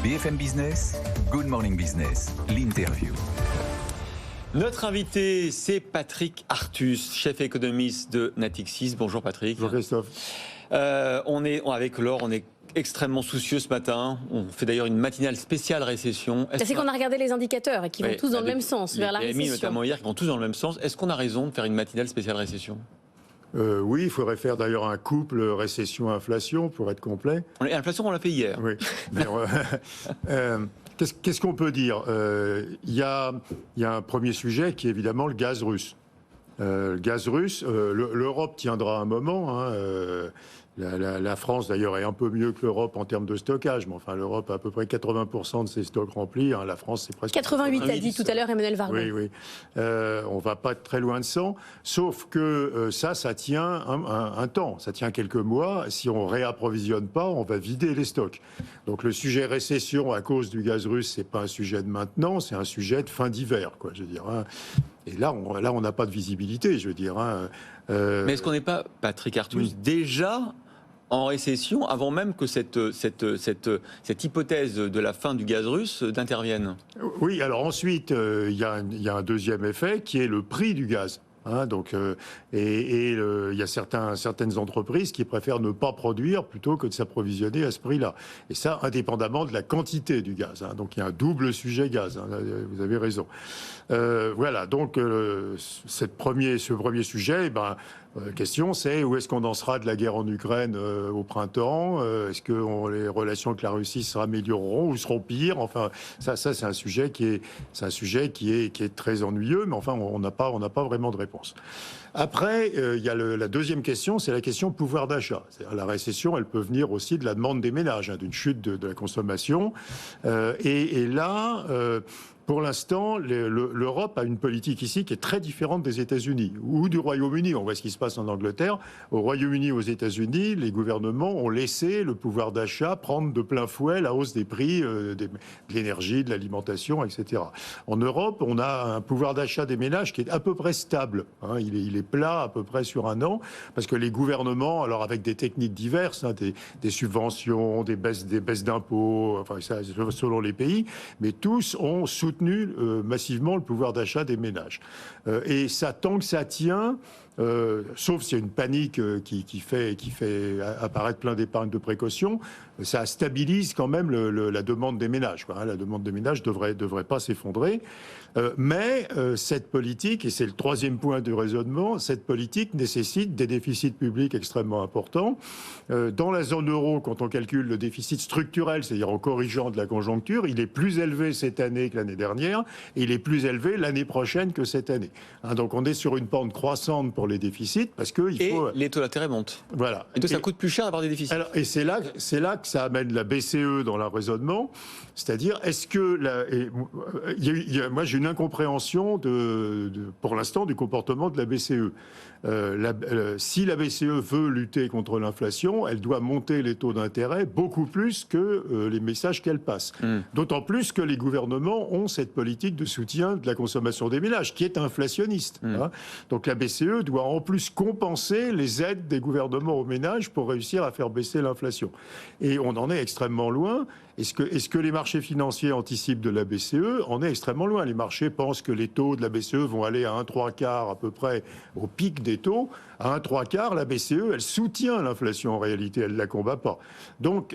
BFM Business, Good Morning Business, l'interview. Notre invité, c'est Patrick Artus, chef économiste de Natixis. Bonjour Patrick. Bonjour Christophe. Avec Laure, on est extrêmement soucieux ce matin. On fait d'ailleurs une matinale spéciale récession. C'est qu'on a regardé les indicateurs et qui vont tous dans le même sens, vers la récession. Notamment hier, qui vont tous dans le même sens. Est-ce qu'on a raison de faire une matinale spéciale récession ? Oui, il faudrait faire d'ailleurs un couple récession-inflation pour être complet. L'inflation, on l'a fait hier. Oui. Qu'est-ce qu'on peut dire ? Il y a un premier sujet qui est évidemment le gaz russe. Le gaz russe, l'Europe tiendra un moment. La France, d'ailleurs, est un peu mieux que l'Europe en termes de stockage. Mais enfin, l'Europe a à peu près 80% de ses stocks remplis. La France, c'est presque... 88, a dit tout à l'heure Emmanuel Vargon. Oui. On ne va pas être très loin de 100. Sauf que ça tient un temps. Ça tient quelques mois. Si on ne réapprovisionne pas, on va vider les stocks. Donc le sujet récession à cause du gaz russe, ce n'est pas un sujet de maintenant, c'est un sujet de fin d'hiver, quoi, je veux dire. Et là, on n'a pas de visibilité, je veux dire. Mais est-ce qu'on n'est pas, Patrick Artus, déjà en récession avant même que cette hypothèse de la fin du gaz russe n'intervienne ? Oui, alors ensuite, il y a un deuxième effet qui est le prix du gaz. Il y a certaines entreprises qui préfèrent ne pas produire plutôt que de s'approvisionner à ce prix-là. Et ça, indépendamment de la quantité du gaz. Donc il y a un double sujet gaz. Vous avez raison. Voilà. Donc ce premier sujet, la question, c'est où est-ce qu'on en sera de la guerre en Ukraine au printemps ? Est-ce que les relations avec la Russie s'amélioreront ou seront pires ? Enfin, ça c'est un sujet qui est très ennuyeux, mais enfin, on n'a pas vraiment de réponse. Après, il y a la deuxième question, c'est la question pouvoir d'achat. La récession, elle peut venir aussi de la demande des ménages, d'une chute de la consommation. Et là... Pour l'instant, l'Europe a une politique ici qui est très différente des États-Unis ou du Royaume-Uni. On voit ce qui se passe en Angleterre. Au Royaume-Uni, aux États-Unis, les gouvernements ont laissé le pouvoir d'achat prendre de plein fouet la hausse des prix de l'énergie, de l'alimentation, etc. En Europe, on a un pouvoir d'achat des ménages qui est à peu près stable. Il est plat à peu près sur un an parce que les gouvernements, alors avec des techniques diverses, des subventions, des baisses d'impôts, enfin ça, selon les pays, mais tous ont soutenu massivement le pouvoir d'achat des ménages. Et ça, tant que ça tient, sauf s'il y a une panique qui fait apparaître plein d'épargne de précaution, ça stabilise quand même la demande des ménages. La demande des ménages devrait pas s'effondrer. Mais cette politique, et c'est le troisième point du raisonnement, cette politique nécessite des déficits publics extrêmement importants. Dans la zone euro, quand on calcule le déficit structurel, c'est-à-dire en corrigeant de la conjoncture, il est plus élevé cette année que l'année dernière, et il est plus élevé l'année prochaine que cette année. Donc on est sur une pente croissante pour les déficits, parce que les taux d'intérêt montent. Voilà. Et donc ça coûte plus cher d'avoir des déficits. Alors, et c'est là que ça amène la BCE dans le raisonnement, c'est-à-dire est-ce que moi j'ai une incompréhension pour l'instant du comportement de la BCE. Si la BCE veut lutter contre l'inflation, elle doit monter les taux d'intérêt beaucoup plus que les messages qu'elle passe. D'autant plus que les gouvernements ont cette politique de soutien de la consommation des ménages, qui est inflationniste. Donc la BCE doit en plus compenser les aides des gouvernements aux ménages pour réussir à faire baisser l'inflation. Et on en est extrêmement loin. Est-ce que les marchés financiers anticipent de la BCE ? On est extrêmement loin. Les marchés pensent que les taux de la BCE vont aller à 1,75 à peu près au pic des taux. À 1,75, la BCE, elle soutient l'inflation en réalité, elle ne la combat pas. Donc,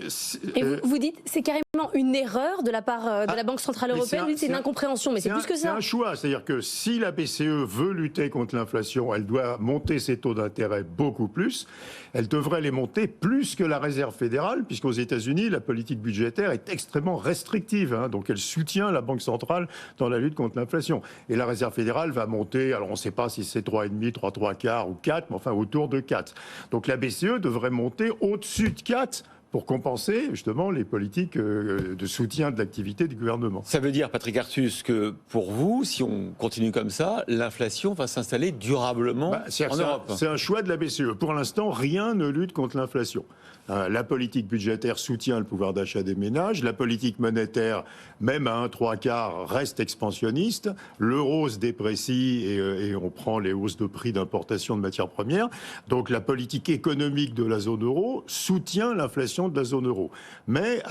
et vous dites, c'est carrément une erreur de la part de la Banque Centrale Européenne, c'est une incompréhension, mais c'est plus que ça. C'est un choix, c'est-à-dire que si la BCE veut lutter contre l'inflation, elle doit monter ses taux d'intérêt beaucoup plus. Elle devrait les monter plus que la Réserve fédérale, puisqu'aux États-Unis, la politique budgétaire est extrêmement restrictive. Donc elle soutient la Banque centrale dans la lutte contre l'inflation. Et la Réserve fédérale va monter, alors on ne sait pas si c'est 3,5, 3,75 ou 4, mais enfin autour de 4. Donc la BCE devrait monter au-dessus de 4 pour compenser justement les politiques de soutien de l'activité du gouvernement. Ça veut dire, Patrick Artus, que pour vous, si on continue comme ça, l'inflation va s'installer durablement en Europe. C'est un choix de la BCE. Pour l'instant, rien ne lutte contre l'inflation. La politique budgétaire soutient le pouvoir d'achat des ménages. La politique monétaire, même à 1,75, reste expansionniste. L'euro se déprécie et on prend les hausses de prix d'importation de matières premières. Donc la politique économique de la zone euro soutient l'inflation l'inflation de la zone euro. Mais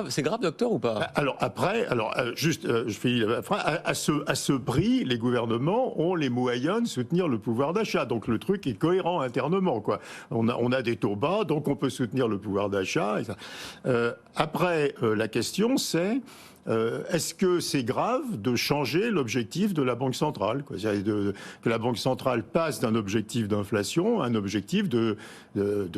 c'est grave, docteur, ou pas? Alors après, je finis à ce prix, les gouvernements ont les moyens de soutenir le pouvoir d'achat. Donc le truc est cohérent internement, quoi. On a des taux bas, donc on peut soutenir le pouvoir d'achat. Après, la question c'est est-ce que c'est grave de changer l'objectif de la Banque centrale, quoi, que la Banque centrale passe d'un objectif d'inflation à un objectif de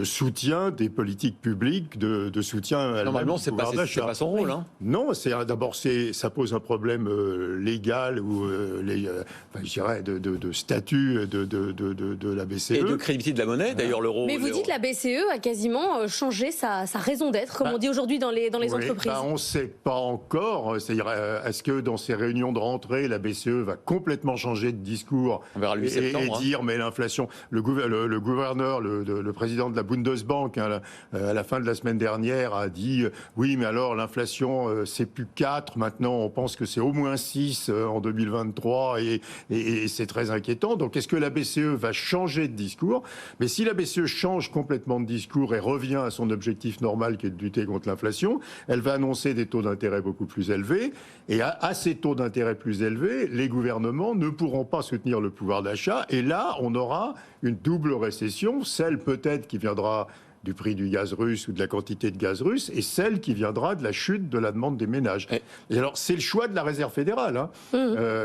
soutien des politiques publiques, de soutien à normalement, c'est pas son rôle. Hein. Non, d'abord, ça pose un problème légal ou je dirais de statut de la BCE. Et de crédibilité de la monnaie, d'ailleurs, l'euro. Mais vous dites la BCE a quasiment changé sa raison d'être, comme on dit aujourd'hui dans les entreprises. On ne sait pas encore. C'est-à-dire, est-ce que dans ces réunions de rentrée, la BCE va complètement changer de discours et dire mais l'inflation, le gouverneur, le président de la Bundesbank, à la fin de la semaine dernière, a dit oui, mais alors l'inflation, c'est plus 4, maintenant on pense que c'est au moins 6 en 2023 et c'est très inquiétant. Donc est-ce que la BCE va changer de discours? Mais si la BCE change complètement de discours et revient à son objectif normal qui est de lutter contre l'inflation, elle va annoncer des taux d'intérêt beaucoup plus élevés. Et à ces taux d'intérêt plus élevés, les gouvernements ne pourront pas soutenir le pouvoir d'achat. Et là, on aura une double récession, celle peut-être qui viendra du prix du gaz russe ou de la quantité de gaz russe, et celle qui viendra de la chute de la demande des ménages. Et alors, c'est le choix de la Réserve fédérale. Hein.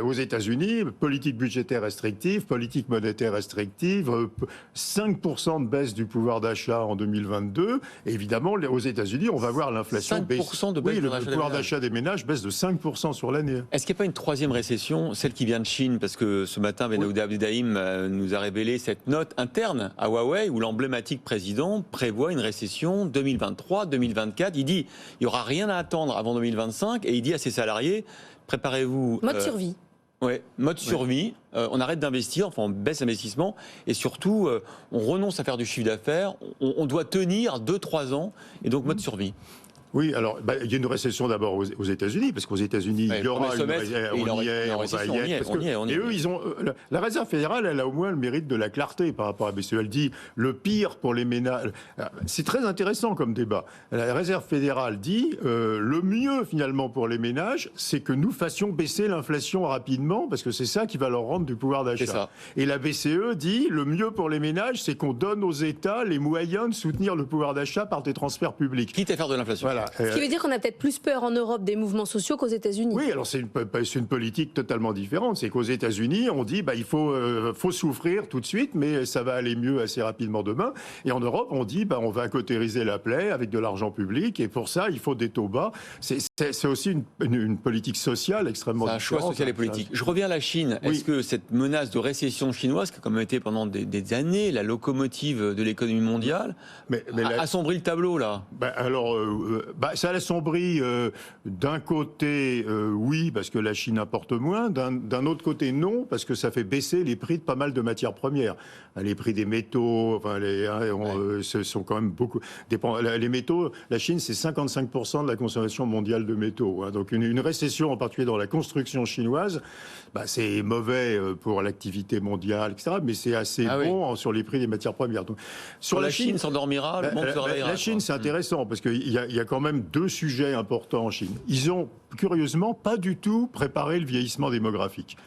Aux États-Unis, politique budgétaire restrictive, politique monétaire restrictive, 5% de baisse du pouvoir d'achat en 2022. Et évidemment, aux États-Unis, on va voir l'inflation baisser. 5% de baisse le pouvoir d'achat des ménages baisse de 5% sur l'année. Est-ce qu'il n'y a pas une troisième récession, celle qui vient de Chine? Parce que ce matin, Ben Abdeldaïm nous a révélé cette note interne à Huawei où l'emblématique président prévoit une récession 2023-2024. Il dit il n'y aura rien à attendre avant 2025 et il dit à ses salariés préparez-vous. Mode survie. Ouais, mode survie. On arrête d'investir, enfin on baisse l'investissement et surtout on renonce à faire du chiffre d'affaires. On doit tenir 2-3 ans et donc mode survie. Oui, alors il y a une récession d'abord aux États-Unis, parce qu'aux États-Unis, il y aura et eux, ils ont la Réserve fédérale, elle a au moins le mérite de la clarté par rapport à BCE. Elle dit le pire pour les ménages. C'est très intéressant comme débat. La Réserve fédérale dit le mieux finalement pour les ménages, c'est que nous fassions baisser l'inflation rapidement, parce que c'est ça qui va leur rendre du pouvoir d'achat. Et la BCE dit le mieux pour les ménages, c'est qu'on donne aux États les moyens de soutenir le pouvoir d'achat par des transferts publics. Quitte à faire de l'inflation. Voilà. Ce qui veut dire qu'on a peut-être plus peur en Europe des mouvements sociaux qu'aux États-Unis. Oui, alors c'est une politique totalement différente. C'est qu'aux États-Unis, on dit il faut souffrir tout de suite, mais ça va aller mieux assez rapidement demain. Et en Europe, on dit on va cautériser la plaie avec de l'argent public, et pour ça, il faut des taux bas. C'est aussi une politique sociale extrêmement différente. C'est un choix social et politique. Je reviens à la Chine. Oui. Est-ce que cette menace de récession chinoise, qui a quand même été pendant des années la locomotive de l'économie mondiale, a assombri le tableau là? Ça l'assombrit d'un côté, oui, parce que la Chine importe moins, d'un autre côté, non, parce que ça fait baisser les prix de pas mal de matières premières. Les prix des métaux, ce sont quand même beaucoup. Les métaux, la Chine, c'est 55% de la consommation mondiale de métaux. Hein. Donc une récession, en particulier dans la construction chinoise, c'est mauvais pour l'activité mondiale, etc., mais c'est assez bon sur les prix des matières premières. Donc, sur la Chine s'endormira, le monde se réveillera. La Chine, c'est intéressant, parce qu'il y a quand même deux sujets importants en Chine. Ils ont, curieusement, pas du tout préparé le vieillissement démographique.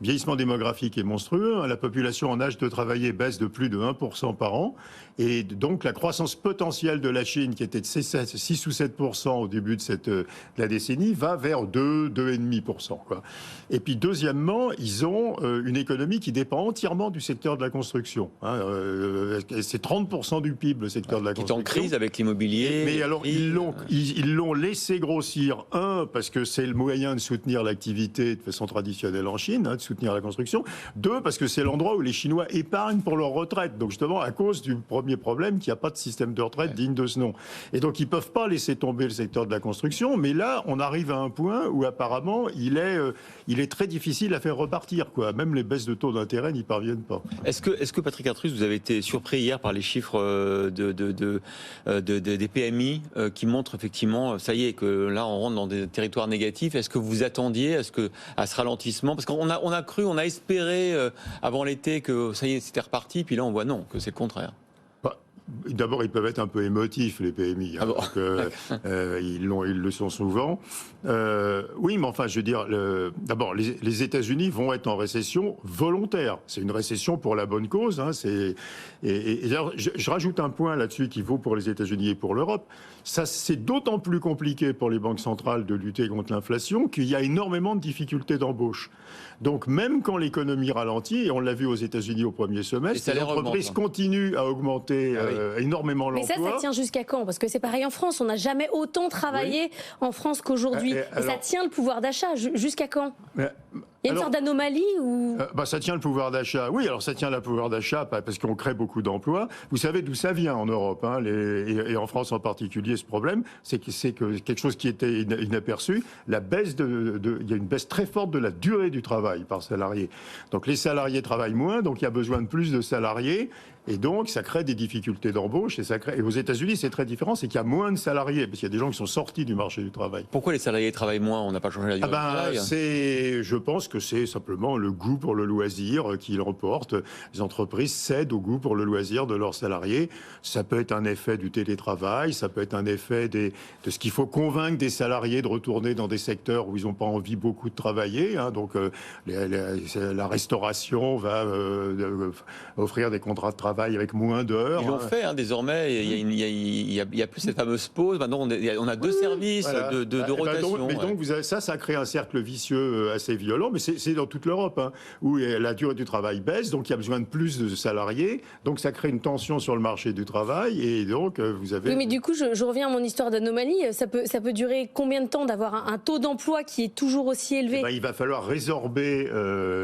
Le vieillissement démographique est monstrueux. La population en âge de travailler baisse de plus de 1% par an. Et donc, la croissance potentielle de la Chine, qui était de 6 ou 7% au début de la décennie, va vers 2,5%. Et puis, deuxièmement, ils ont une économie qui dépend entièrement du secteur de la construction. C'est 30% du PIB, le secteur de la construction. Qui est en crise avec l'immobilier. Mais alors, ils l'ont laissé grossir. Parce que c'est le moyen de soutenir l'activité de façon traditionnelle en Chine, de soutenir la construction. 2, parce que c'est l'endroit où les Chinois épargnent pour leur retraite. Donc, justement, à cause du premier problème, qu'il n'y a pas de système de retraite digne de ce nom. Et donc, ils ne peuvent pas laisser tomber le secteur de la construction. Mais là, on arrive à un point où, apparemment, il est très difficile à faire repartir. Même les baisses de taux d'intérêt n'y parviennent pas. Est-ce que Patrick Artrus, vous avez été surpris hier par les chiffres des PMI qui montrent effectivement, ça y est, que là, on rentre dans des territoires négatifs. Est-ce que vous attendiez à ce ralentissement? Parce qu'on a espéré avant l'été que ça y est, c'était reparti, puis là on voit non, que c'est le contraire. D'abord, ils peuvent être un peu émotifs, les PMI. Hein, donc, ils le sont souvent. Oui, mais enfin, je veux dire, d'abord, les États-Unis vont être en récession volontaire. C'est une récession pour la bonne cause. Hein, et d'ailleurs, je rajoute un point là-dessus qui vaut pour les États-Unis et pour l'Europe. Ça, c'est d'autant plus compliqué pour les banques centrales de lutter contre l'inflation qu'il y a énormément de difficultés d'embauche. Donc, même quand l'économie ralentit, et on l'a vu aux États-Unis au premier semestre, les entreprises continuent à augmenter énormément l'emploi. Mais ça tient jusqu'à quand? Parce que c'est pareil en France. On n'a jamais autant travaillé en France qu'aujourd'hui. Et ça tient le pouvoir d'achat. Jusqu'à quand? Il y a une sorte d'anomalie ou... ça tient le pouvoir d'achat. Oui, alors ça tient le pouvoir d'achat parce qu'on crée beaucoup d'emplois. Vous savez d'où ça vient en Europe, hein, et en France en particulier, ce problème, c'est que quelque chose qui était inaperçu, la baisse il y a une baisse très forte de la durée du travail par salarié. Donc les salariés travaillent moins, donc il y a besoin de plus de salariés. Et donc, ça crée des difficultés d'embauche. Et aux États-Unis, c'est très différent, c'est qu'il y a moins de salariés, parce qu'il y a des gens qui sont sortis du marché du travail. Pourquoi les salariés travaillent moins? On n'a pas changé la durée du travail. Je pense que c'est simplement le goût pour le loisir qui l'emporte. Les entreprises cèdent au goût pour le loisir de leurs salariés. Ça peut être un effet du télétravail, ça peut être un effet de ce qu'il faut convaincre des salariés de retourner dans des secteurs où ils n'ont pas envie beaucoup de travailler. Hein. Donc, la restauration va offrir des contrats de travail avec moins d'heures. Ils l'ont fait, hein, désormais, il y a plus cette fameuse pause. Maintenant, on a deux services de rotation. Donc, ça crée un cercle vicieux assez violent, mais c'est dans toute l'Europe, hein, où la durée du travail baisse, donc il y a besoin de plus de salariés, donc ça crée une tension sur le marché du travail, et donc vous avez... Oui, mais du coup, je reviens à mon histoire d'anomalie. Ça peut durer combien de temps d'avoir un taux d'emploi qui est toujours aussi élevé? Il va falloir résorber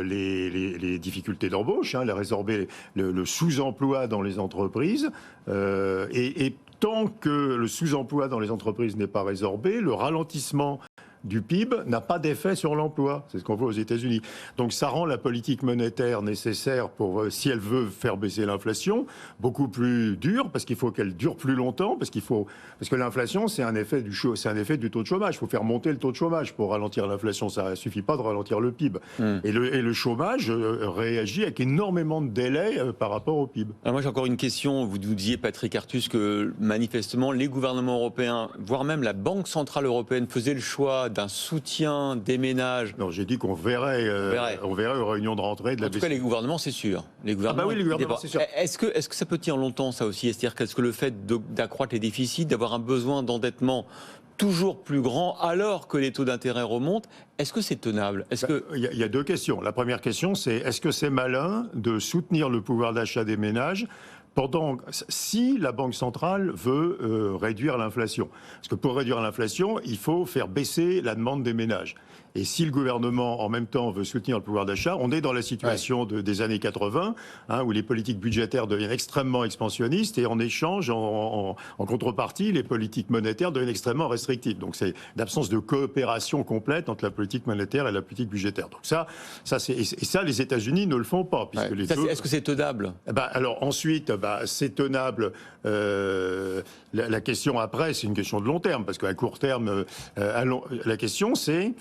les difficultés d'embauche, hein, résorber le sous-emploi dans les entreprises, et tant que le sous-emploi dans les entreprises n'est pas résorbé, le ralentissement du PIB n'a pas d'effet sur l'emploi. C'est ce qu'on voit aux États-Unis. Donc ça rend la politique monétaire nécessaire pour, si elle veut faire baisser l'inflation, beaucoup plus dure, parce qu'il faut qu'elle dure plus longtemps, parce que l'inflation, c'est un effet du taux de chômage. Il faut faire monter le taux de chômage pour ralentir l'inflation. Ça ne suffit pas de ralentir le PIB. Et le chômage réagit avec énormément de délai par rapport au PIB. Alors moi, j'ai encore une question. Vous disiez, Patrick Artus, que manifestement, les gouvernements européens, voire même la Banque centrale européenne, faisaient le choix d'un soutien des ménages. Non, j'ai dit qu'on verrait aux réunions de rentrée de la BCE. En tout cas, les gouvernements, c'est sûr. Les gouvernements, oui, les gouvernements, c'est sûr. Est-ce que ça peut tenir longtemps, ça aussi? C'est-à-dire qu'est-ce que le fait d'accroître les déficits, d'avoir un besoin d'endettement toujours plus grand alors que les taux d'intérêt remontent, est-ce que c'est tenable? Il y a deux questions. La première question, c'est est-ce que c'est malin de soutenir le pouvoir d'achat des ménages si la Banque centrale veut réduire l'inflation? Parce que pour réduire l'inflation, il faut faire baisser la demande des ménages. Et si le gouvernement, en même temps, veut soutenir le pouvoir d'achat, on est dans la situation des années 80, hein, où les politiques budgétaires deviennent extrêmement expansionnistes, et en échange, en contrepartie, les politiques monétaires deviennent extrêmement restrictives. Donc c'est l'absence de coopération complète entre la politique monétaire et la politique budgétaire. Donc ça, les États-Unis ne le font pas. Est-ce que c'est tenable? Alors ensuite, c'est tenable. La question après, c'est une question de long terme, parce qu'à court terme, la question c'est...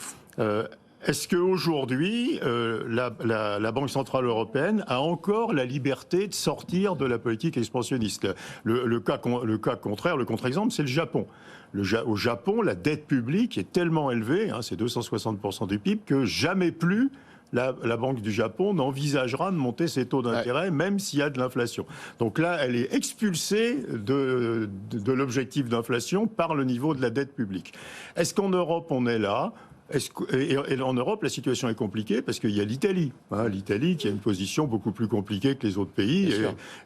est-ce qu'aujourd'hui, la Banque centrale européenne a encore la liberté de sortir de la politique expansionniste? Le cas contraire, le contre-exemple, c'est le Japon. Au Japon, la dette publique est tellement élevée, hein, c'est 260% du PIB, que jamais plus la Banque du Japon n'envisagera de monter ses taux d'intérêt, même s'il y a de l'inflation. Donc là, elle est expulsée de l'objectif d'inflation par le niveau de la dette publique. Est-ce qu'en Europe, on est là ? Et en Europe, la situation est compliquée parce qu'il y a l'Italie. Hein, l'Italie qui a une position beaucoup plus compliquée que les autres pays,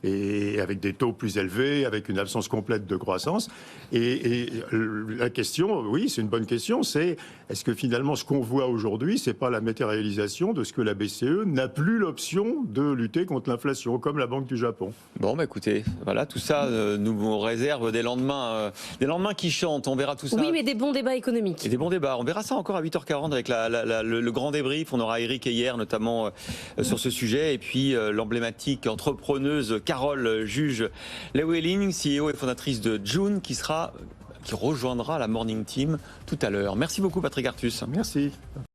et avec des taux plus élevés, avec une absence complète de croissance. Et la question, oui, c'est une bonne question, c'est est-ce que finalement ce qu'on voit aujourd'hui, c'est pas la matérialisation de ce que la BCE n'a plus l'option de lutter contre l'inflation, comme la Banque du Japon? Bon, écoutez, voilà, tout ça nous réserve des lendemains qui chantent. On verra tout ça. Oui, mais des bons débats économiques. Et des bons débats. On verra ça encore à 8h40 avec le grand débrief. On aura Eric Heyer notamment sur ce sujet, et puis l'emblématique entrepreneuse Carole Juge-Lewelling, CEO et fondatrice de June, qui rejoindra la Morning Team tout à l'heure. Merci beaucoup Patrick Artus. Merci.